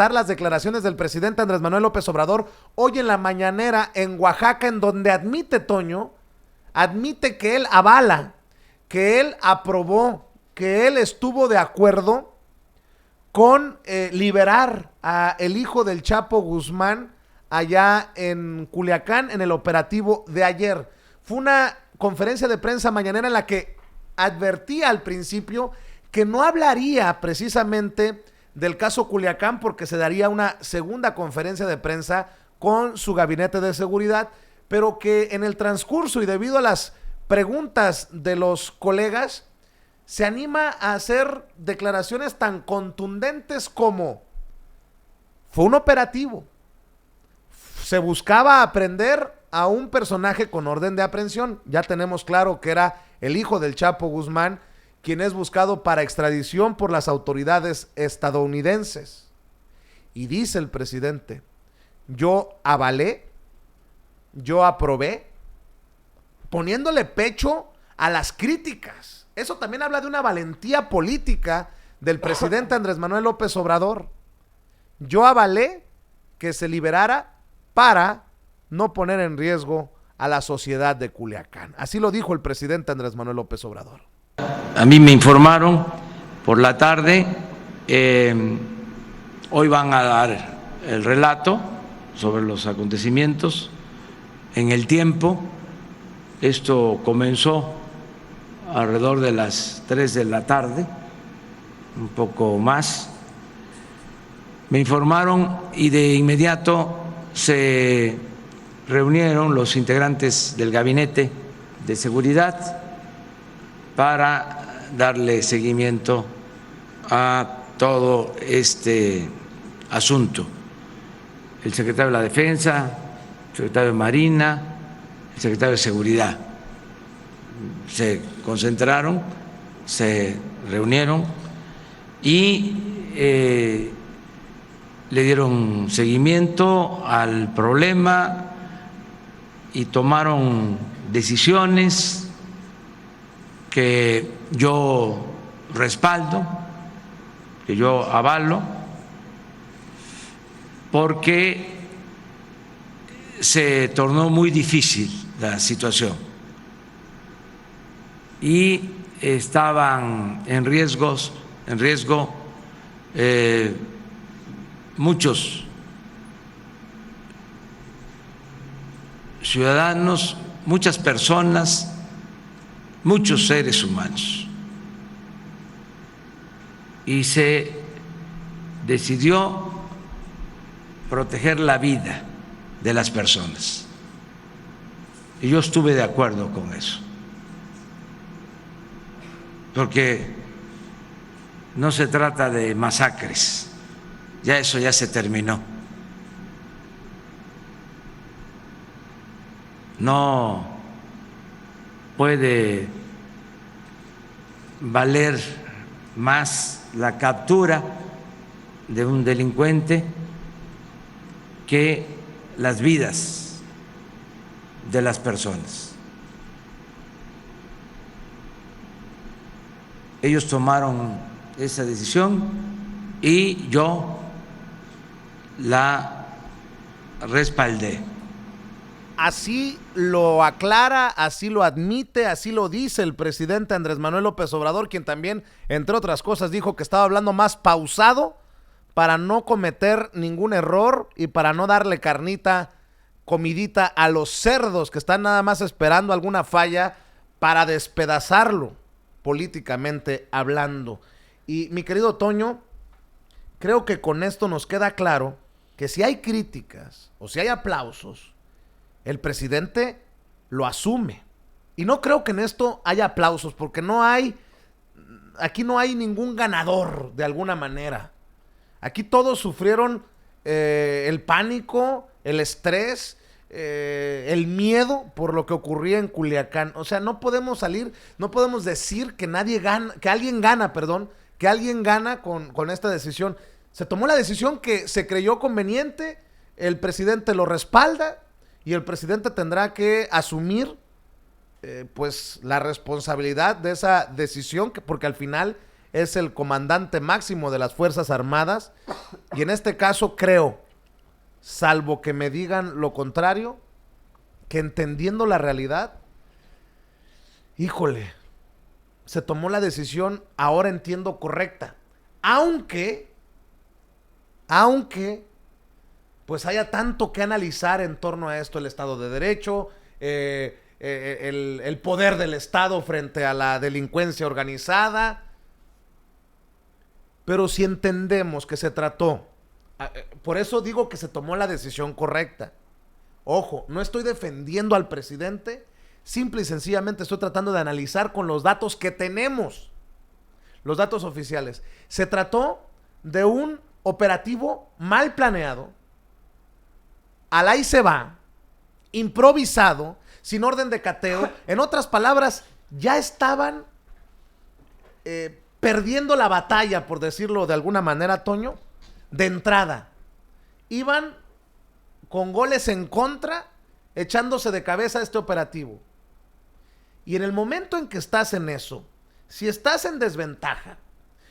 lamentar las declaraciones del presidente Andrés Manuel López Obrador hoy en la mañanera en Oaxaca, en donde admite, Toño, admite que él avala, que él aprobó, que él estuvo de acuerdo con liberar a el hijo del Chapo Guzmán allá en Culiacán en el operativo de ayer. Fue una conferencia de prensa mañanera en la que advertía al principio que no hablaría precisamente del caso Culiacán porque se daría una segunda conferencia de prensa con su gabinete de seguridad, pero que en el transcurso y debido a las preguntas de los colegas se anima a hacer declaraciones tan contundentes como: fue un operativo, se buscaba aprender a un personaje con orden de aprehensión, ya tenemos claro que era el hijo del Chapo Guzmán, quien es buscado para extradición por las autoridades estadounidenses. Y dice el presidente: yo avalé, yo aprobé, poniéndole pecho a las críticas. Eso también habla de una valentía política del presidente Andrés Manuel López Obrador. Yo avalé que se liberara para no poner en riesgo a la sociedad de Culiacán. Así lo dijo el presidente Andrés Manuel López Obrador. A mí me informaron por la tarde, hoy van a dar el relato sobre los acontecimientos en el tiempo. Esto comenzó alrededor de las 3 de la tarde, un poco más. Me informaron y de inmediato se reunieron los integrantes del Gabinete de Seguridad para darle seguimiento a todo este asunto. El secretario de la Defensa, el secretario de Marina, el secretario de Seguridad se concentraron, se reunieron y le dieron seguimiento al problema y tomaron decisiones que yo respaldo, que yo avalo, porque se tornó muy difícil la situación y estaban en riesgo muchos ciudadanos, muchas personas, muchos seres humanos. Y se decidió proteger la vida de las personas. Y yo estuve de acuerdo con eso, porque no se trata de masacres, ya eso ya se terminó. No puede valer más la captura de un delincuente que las vidas de las personas. Ellos tomaron esa decisión y yo la respaldé. Así lo aclara, así lo admite, así lo dice el presidente Andrés Manuel López Obrador, quien también, entre otras cosas, dijo que estaba hablando más pausado para no cometer ningún error y para no darle carnita, comidita a los cerdos que están nada más esperando alguna falla para despedazarlo políticamente hablando. Y mi querido Toño, creo que con esto nos queda claro que si hay críticas o si hay aplausos, el presidente lo asume. Y no creo que en esto haya aplausos, porque aquí no hay ningún ganador de alguna manera. Aquí todos sufrieron el pánico, el estrés, el miedo por lo que ocurría en Culiacán. O sea, no podemos decir que alguien gana con esta decisión. Se tomó la decisión que se creyó conveniente, el presidente lo respalda y el presidente tendrá que asumir pues la responsabilidad de esa decisión, porque al final es el comandante máximo de las Fuerzas Armadas, y en este caso creo, salvo que me digan lo contrario, que entendiendo la realidad, híjole, se tomó la decisión, ahora entiendo, correcta. Aunque, pues haya tanto que analizar en torno a esto, el Estado de Derecho, el poder del Estado frente a la delincuencia organizada. Pero si entendemos que se trató, por eso digo que se tomó la decisión correcta. Ojo, no estoy defendiendo al presidente, simple y sencillamente estoy tratando de analizar con los datos que tenemos, los datos oficiales. Se trató de un operativo mal planeado, al ahí se va, improvisado, sin orden de cateo. En otras palabras, ya estaban perdiendo la batalla, por decirlo de alguna manera, Toño, de entrada. Iban con goles en contra, echándose de cabeza este operativo. Y en el momento en que estás en eso, si estás en desventaja,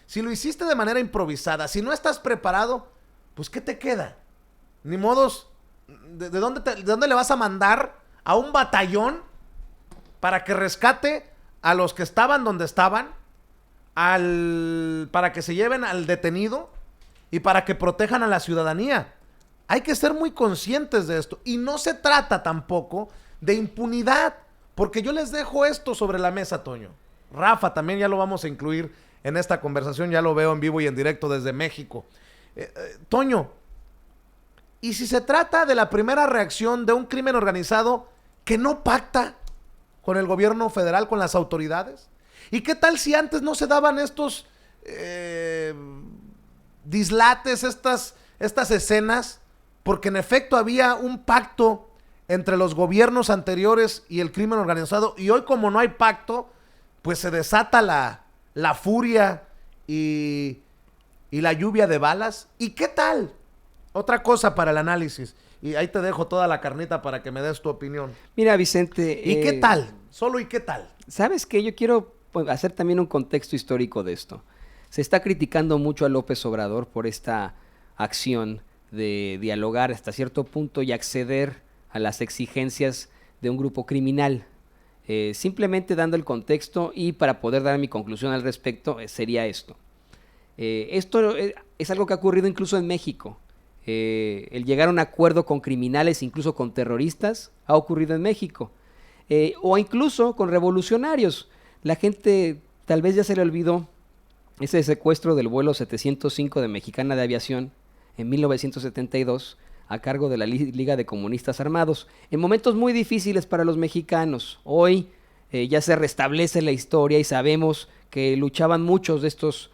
si lo hiciste de manera improvisada, si no estás preparado, pues ¿qué te queda? Ni modos, ¿de dónde le vas a mandar a un batallón para que rescate a los que estaban donde estaban, para que se lleven al detenido y para que protejan a la ciudadanía? Hay que ser muy conscientes de esto. Y no se trata tampoco de impunidad, porque yo les dejo esto sobre la mesa, Toño. Rafa también ya lo vamos a incluir en esta conversación, ya lo veo en vivo y en directo desde México. Toño, ¿y si se trata de la primera reacción de un crimen organizado que no pacta con el gobierno federal, con las autoridades? ¿Y qué tal si antes no se daban estos dislates, estas escenas? Porque en efecto había un pacto entre los gobiernos anteriores y el crimen organizado, y hoy, como no hay pacto, pues se desata la furia y la lluvia de balas. ¿Y qué tal? Otra cosa para el análisis, y ahí te dejo toda la carnita para que me des tu opinión. Mira, Vicente... ¿Y qué tal? Solo ¿y qué tal? ¿Sabes qué? Yo quiero hacer también un contexto histórico de esto. Se está criticando mucho a López Obrador por esta acción de dialogar hasta cierto punto y acceder a las exigencias de un grupo criminal. Simplemente dando el contexto, y para poder dar mi conclusión al respecto, sería esto. Esto es algo que ha ocurrido incluso en México. El llegar a un acuerdo con criminales, incluso con terroristas, ha ocurrido en México. O incluso con revolucionarios. La gente tal vez ya se le olvidó ese secuestro del vuelo 705 de Mexicana de Aviación en 1972, a cargo de la Liga de Comunistas Armados, en momentos muy difíciles para los mexicanos. Hoy ya se restablece la historia y sabemos que luchaban muchos de estos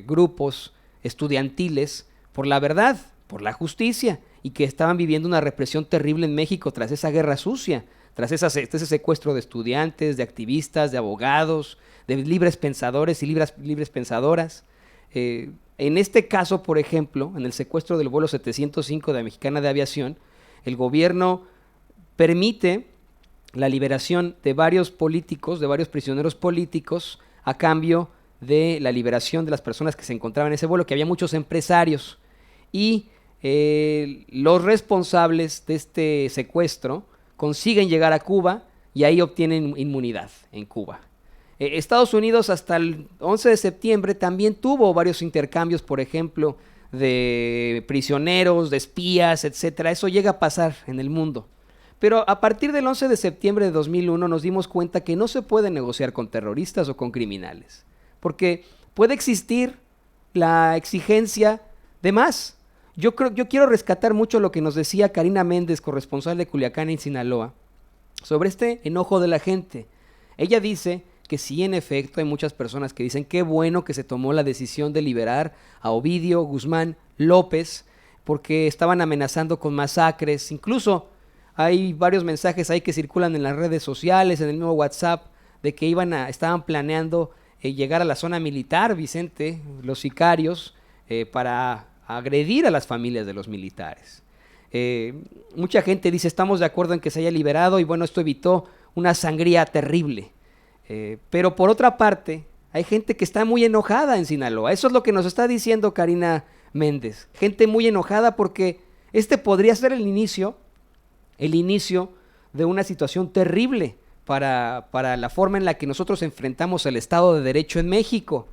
grupos estudiantiles por la verdad, por la justicia, y que estaban viviendo una represión terrible en México tras esa guerra sucia, tras ese secuestro de estudiantes, de activistas, de abogados, de libres pensadores y libres pensadoras. En este caso, por ejemplo, en el secuestro del vuelo 705 de Mexicana de Aviación, el gobierno permite la liberación de varios políticos, de varios prisioneros políticos, a cambio de la liberación de las personas que se encontraban en ese vuelo, que había muchos empresarios. Y los responsables de este secuestro consiguen llegar a Cuba y ahí obtienen inmunidad en Cuba. Estados Unidos hasta el 11 de septiembre también tuvo varios intercambios, por ejemplo, de prisioneros, de espías, etcétera. Eso llega a pasar en el mundo. Pero a partir del 11 de septiembre de 2001 nos dimos cuenta que no se puede negociar con terroristas o con criminales, porque puede existir la exigencia de más. Yo quiero rescatar mucho lo que nos decía Karina Méndez, corresponsal de Culiacán en Sinaloa, sobre este enojo de la gente. Ella dice que sí, en efecto, hay muchas personas que dicen qué bueno que se tomó la decisión de liberar a Ovidio Guzmán López, porque estaban amenazando con masacres. Incluso hay varios mensajes ahí que circulan en las redes sociales, en el mismo WhatsApp, de que estaban planeando llegar a la zona militar, Vicente, los sicarios, para agredir a las familias de los militares. Mucha gente dice, estamos de acuerdo en que se haya liberado, y bueno, esto evitó una sangría terrible. Pero por otra parte, Hay gente que está muy enojada en Sinaloa. Eso es lo que nos está diciendo Karina Méndez. Gente muy enojada porque este podría ser el inicio de una situación terrible para la forma en la que nosotros enfrentamos el Estado de Derecho en México.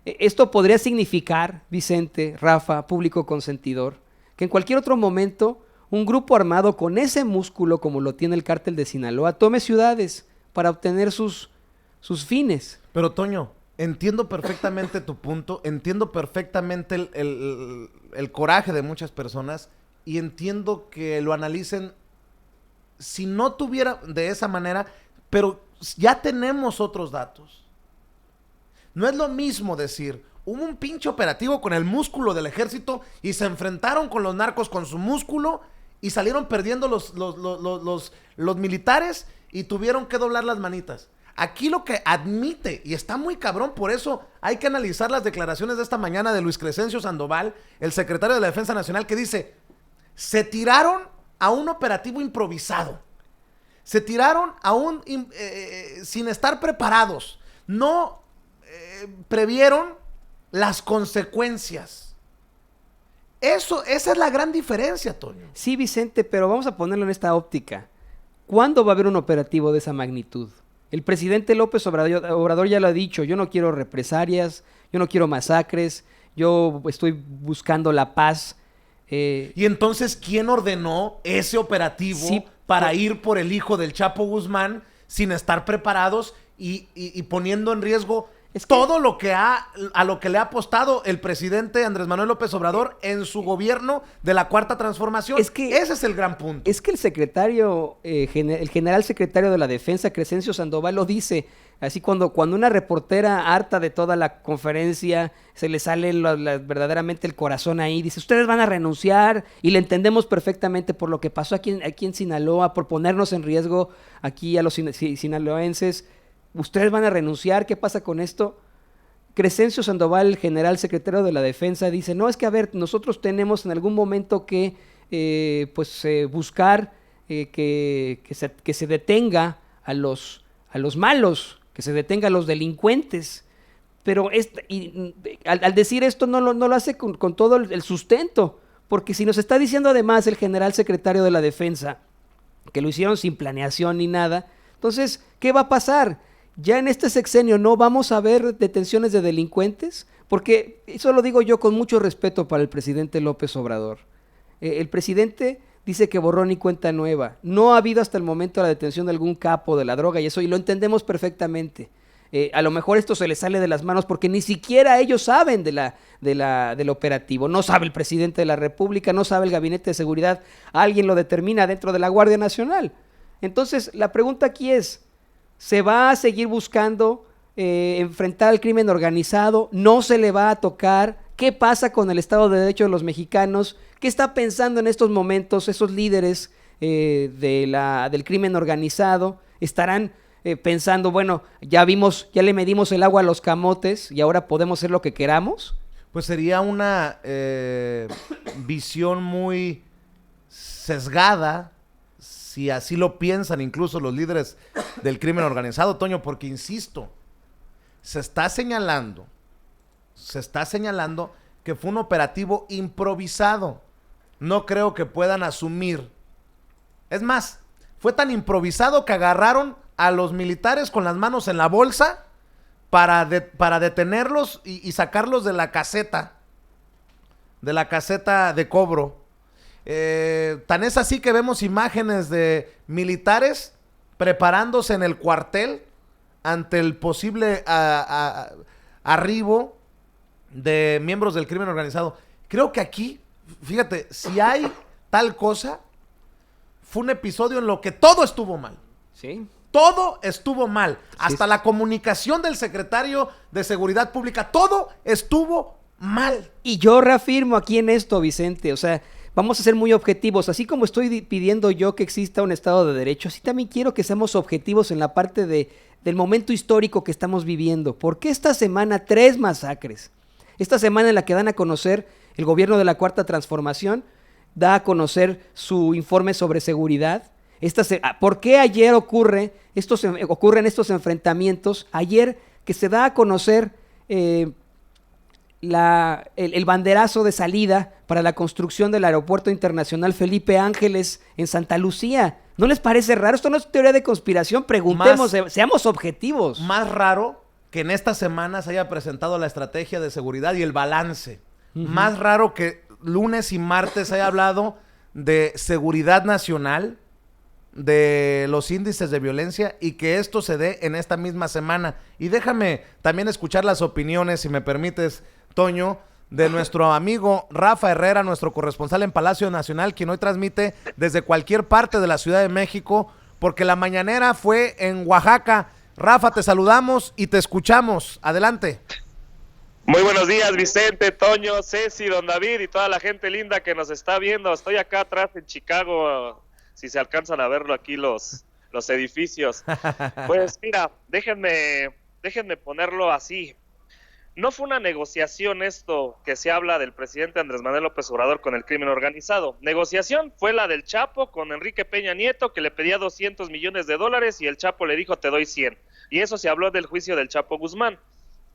Esto podría significar, Vicente, Rafa, público consentidor, que en cualquier otro momento un grupo armado con ese músculo como lo tiene el cártel de Sinaloa tome ciudades para obtener sus fines. Pero Toño, entiendo perfectamente tu punto, entiendo perfectamente el coraje de muchas personas y entiendo que lo analicen si no tuviera de esa manera, pero ya tenemos otros datos. No es lo mismo decir, hubo un pinche operativo con el músculo del ejército y se enfrentaron con los narcos con su músculo y salieron perdiendo los militares y tuvieron que doblar las manitas. Aquí lo que admite, y está muy cabrón, por eso hay que analizar las declaraciones de esta mañana de Luis Crescencio Sandoval, el secretario de la Defensa Nacional, que dice, se tiraron a un operativo improvisado, se tiraron sin estar preparados, no previeron las consecuencias. Esa es la gran diferencia, Toño. Sí, Vicente, pero vamos a ponerlo en esta óptica. ¿Cuándo va a haber un operativo de esa magnitud? El presidente López Obrador ya lo ha dicho, yo no quiero represalias, yo no quiero masacres, yo estoy buscando la paz. Y entonces, ¿quién ordenó ese operativo para ir por el hijo del Chapo Guzmán sin estar preparados y poniendo en riesgo todo lo que a lo que le ha apostado el presidente Andrés Manuel López Obrador en su gobierno de la Cuarta Transformación? Ese es el gran punto. Es que el secretario, el general secretario de la Defensa, Crescencio Sandoval, lo dice. Así cuando una reportera harta de toda la conferencia se le sale verdaderamente el corazón ahí, dice, ustedes van a renunciar, y le entendemos perfectamente por lo que pasó aquí en Sinaloa, por ponernos en riesgo aquí a los sinaloenses. ¿Ustedes van a renunciar? ¿Qué pasa con esto? Crescencio Sandoval, el general secretario de la Defensa, dice, no, es que a ver, nosotros tenemos en algún momento que buscar que se detenga a los malos, que se detenga a los delincuentes. Pero al decir esto no lo hace con todo el sustento, porque si nos está diciendo además el general secretario de la Defensa que lo hicieron sin planeación ni nada, entonces, ¿qué va a pasar? ¿Ya en este sexenio no vamos a ver detenciones de delincuentes? Porque eso lo digo yo con mucho respeto para el presidente López Obrador. El presidente dice que borrón y cuenta nueva. No ha habido hasta el momento la detención de algún capo de la droga y eso, y lo entendemos perfectamente. A lo mejor esto se les sale de las manos porque ni siquiera ellos saben del operativo. No sabe el presidente de la República, no sabe el Gabinete de Seguridad. Alguien lo determina dentro de la Guardia Nacional. Entonces, la pregunta aquí es, ¿se va a seguir buscando enfrentar al crimen organizado? ¿No se le va a tocar? ¿Qué pasa con el Estado de Derecho de los mexicanos? ¿Qué está pensando en estos momentos esos líderes del crimen organizado? ¿Estarán pensando, bueno, ya le medimos el agua a los camotes y ahora podemos hacer lo que queramos? Pues sería una visión muy sesgada, si así lo piensan incluso los líderes del crimen organizado, Toño, porque insisto, se está señalando que fue un operativo improvisado. No creo que puedan asumir. Es más, fue tan improvisado que agarraron a los militares con las manos en la bolsa para detenerlos y sacarlos de la caseta de cobro. Tan es así que vemos imágenes de militares preparándose en el cuartel ante el posible arribo de miembros del crimen organizado. Creo que aquí, fíjate, si hay tal cosa, fue un episodio en lo que todo estuvo mal. Sí. Todo estuvo mal. Sí. Hasta la comunicación del secretario de Seguridad Pública, todo estuvo mal. Y yo reafirmo aquí en esto, Vicente, o sea, vamos a ser muy objetivos. Así como estoy pidiendo yo que exista un Estado de Derecho, así también quiero que seamos objetivos en la parte del momento histórico que estamos viviendo. ¿Por qué esta semana 3 masacres? Esta semana en la que dan a conocer el gobierno de la Cuarta Transformación, da a conocer su informe sobre seguridad. ¿Por qué ayer ocurren estos enfrentamientos? Ayer que se da a conocer el banderazo de salida para la construcción del Aeropuerto Internacional Felipe Ángeles en Santa Lucía. ¿No les parece raro? Esto no es teoría de conspiración, preguntemos, seamos objetivos. Más raro que en esta semana se haya presentado la estrategia de seguridad y el balance. Más raro que lunes y martes haya hablado de seguridad nacional, de los índices de violencia, y que esto se dé en esta misma semana. Y déjame también escuchar las opiniones, si me permites, Toño, de nuestro amigo Rafa Herrera, nuestro corresponsal en Palacio Nacional, quien hoy transmite desde cualquier parte de la Ciudad de México, porque la mañanera fue en Oaxaca. Rafa, te saludamos y te escuchamos. Adelante. Muy buenos días, Vicente, Toño, Ceci, don David y toda la gente linda que nos está viendo. Estoy acá atrás en Chicago, si se alcanzan a verlo aquí los edificios. Pues mira, déjenme ponerlo así. No fue una negociación esto que se habla del presidente Andrés Manuel López Obrador con el crimen organizado. Negociación fue la del Chapo con Enrique Peña Nieto, que le pedía $200 millones y el Chapo le dijo, te doy 100. Y eso se habló del juicio del Chapo Guzmán.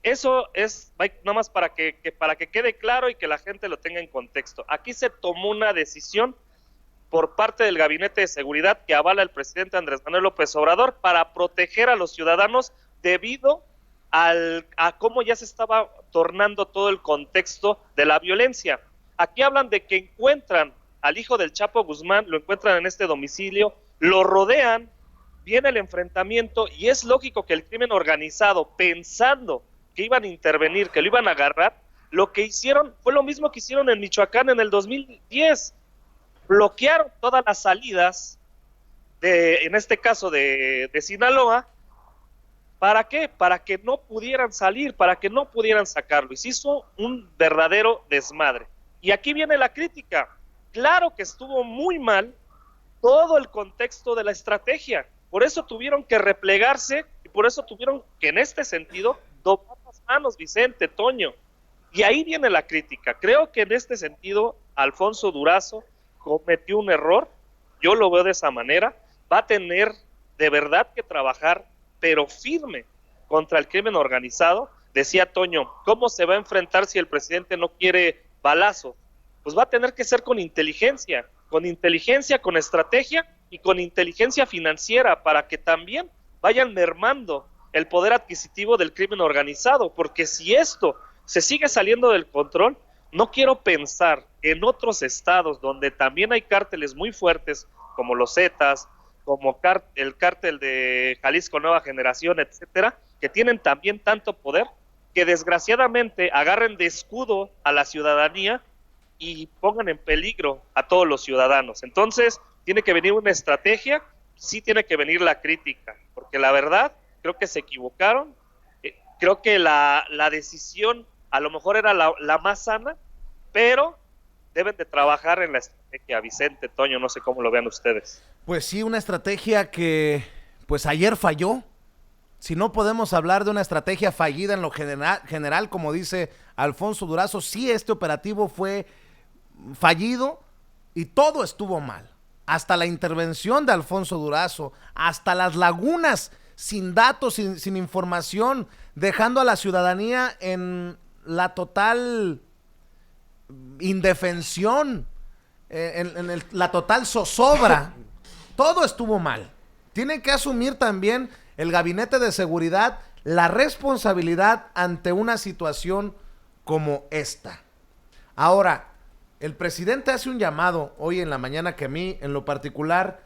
Eso es nomás para que quede claro y que la gente lo tenga en contexto. Aquí se tomó una decisión por parte del Gabinete de Seguridad que avala el presidente Andrés Manuel López Obrador para proteger a los ciudadanos debido a cómo ya se estaba tornando todo el contexto de la violencia. Aquí hablan de que encuentran al hijo del Chapo Guzmán, lo encuentran en este domicilio, lo rodean, viene el enfrentamiento y es lógico que el crimen organizado, pensando que iban a intervenir, que lo iban a agarrar, lo que hicieron fue lo mismo que hicieron en Michoacán en el 2010. Bloquearon todas las salidas, en este caso de Sinaloa. ¿Para qué? Para que no pudieran salir, para que no pudieran sacarlo. Y se hizo un verdadero desmadre. Y aquí viene la crítica. Claro que estuvo muy mal todo el contexto de la estrategia. Por eso tuvieron que replegarse y por eso tuvieron que, en este sentido, doblar las manos, Vicente, Toño. Y ahí viene la crítica. Creo que en este sentido, Alfonso Durazo cometió un error. Yo lo veo de esa manera. Va a tener de verdad que trabajar, pero firme, contra el crimen organizado. Decía Toño, ¿cómo se va a enfrentar si el presidente no quiere balazo? Pues va a tener que ser con inteligencia, con estrategia y con inteligencia financiera, para que también vayan mermando el poder adquisitivo del crimen organizado, porque si esto se sigue saliendo del control, no quiero pensar en otros estados donde también hay cárteles muy fuertes, como los Zetas, como el cártel de Jalisco Nueva Generación, etcétera, que tienen también tanto poder, que desgraciadamente agarren de escudo a la ciudadanía y pongan en peligro a todos los ciudadanos. Entonces, tiene que venir una estrategia, sí tiene que venir la crítica, porque la verdad, creo que se equivocaron, creo que la decisión a lo mejor era la más sana, pero deben de trabajar en la estrategia. Vicente, Toño, no sé cómo lo vean ustedes. Pues sí, una estrategia que pues ayer falló. Si no podemos hablar de una estrategia fallida en lo general, como dice Alfonso Durazo, sí, este operativo fue fallido y todo estuvo mal. Hasta la intervención de Alfonso Durazo, hasta las lagunas sin datos, sin información, dejando a la ciudadanía en la total indefensión, la total zozobra. Todo estuvo mal. Tiene que asumir también el Gabinete de Seguridad la responsabilidad ante una situación como esta. Ahora, el presidente hace un llamado hoy en la mañana que a mí, en lo particular,